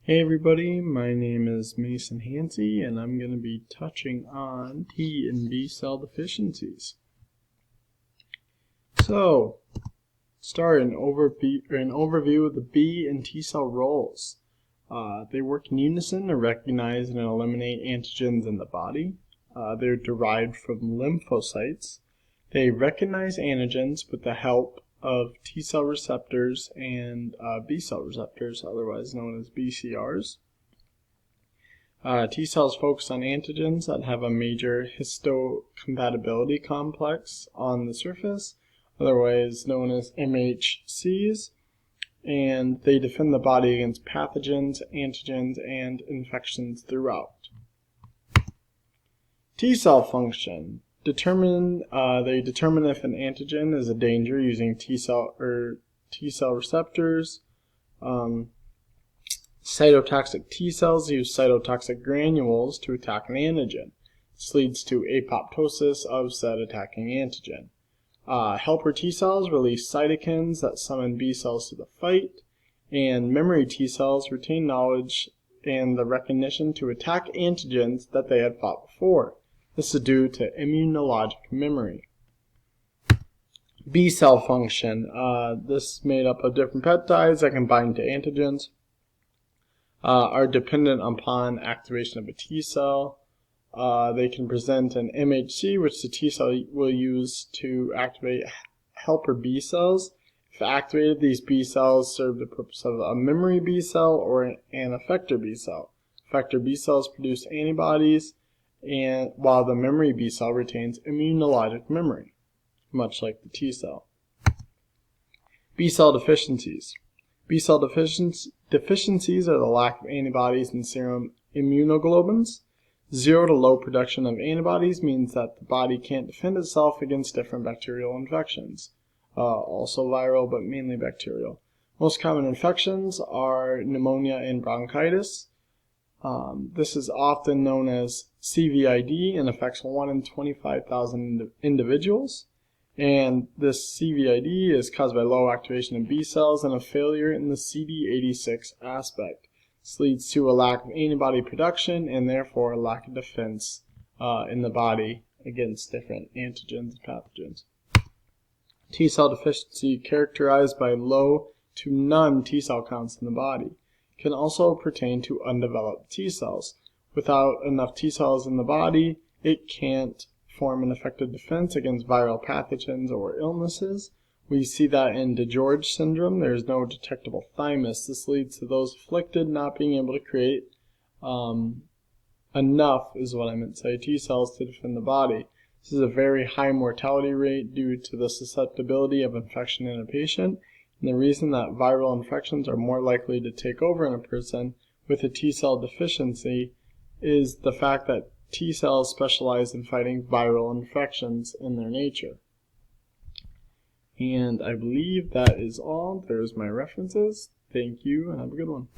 Hey everybody, my name is Mason Hansey and I'm going to be touching on T and B cell deficiencies. So, start an overview of the B and T cell roles. They work in unison to recognize and eliminate antigens in the body. They're derived from lymphocytes. They recognize antigens with the help of T cell receptors and B cell receptors, otherwise known as BCRs. T cells focus on antigens that have a major histocompatibility complex on the surface, otherwise known as MHCs, and they defend the body against pathogens, antigens, and infections throughout. T cell function. They determine if an antigen is a danger using T cell receptors. Cytotoxic T cells use cytotoxic granules to attack an antigen. This leads to apoptosis of said attacking antigen. Helper T cells release cytokines that summon B cells to the fight, and memory T cells retain knowledge and the recognition to attack antigens that they had fought before. This is due to immunologic memory. B cell function. This is made up of different peptides that can bind to antigens, are dependent upon activation of a T cell. They can present an MHC, which the T cell will use to activate helper B cells. If activated, these B cells serve the purpose of a memory B cell or an effector B cell. Effector B cells produce antibodies, and while the memory B cell retains immunologic memory, much like the T cell. B cell deficiencies. B cell deficiencies are the lack of antibodies in serum immunoglobulins. Zero to low production of antibodies means that the body can't defend itself against different bacterial infections. Also viral, but mainly bacterial. Most common infections are pneumonia and bronchitis. This is often known as CVID and affects 1 in 25,000 individuals. And this CVID is caused by low activation of B cells and a failure in the CD86 aspect. This leads to a lack of antibody production and therefore a lack of defense in the body against different antigens and pathogens. T cell deficiency characterized by low to none T cell counts in the body. Can also pertain to undeveloped T cells. Without enough T cells in the body, it can't form an effective defense against viral pathogens or illnesses. We see that in DeGeorge syndrome. There is no detectable thymus. This leads to those afflicted not being able to create enough, is what I meant to say, T cells to defend the body. This is a very high mortality rate due to the susceptibility of infection in a patient. And the reason that viral infections are more likely to take over in a person with a T cell deficiency is the fact that T cells specialize in fighting viral infections in their nature. And I believe that is all. There's my references. Thank you and have a good one.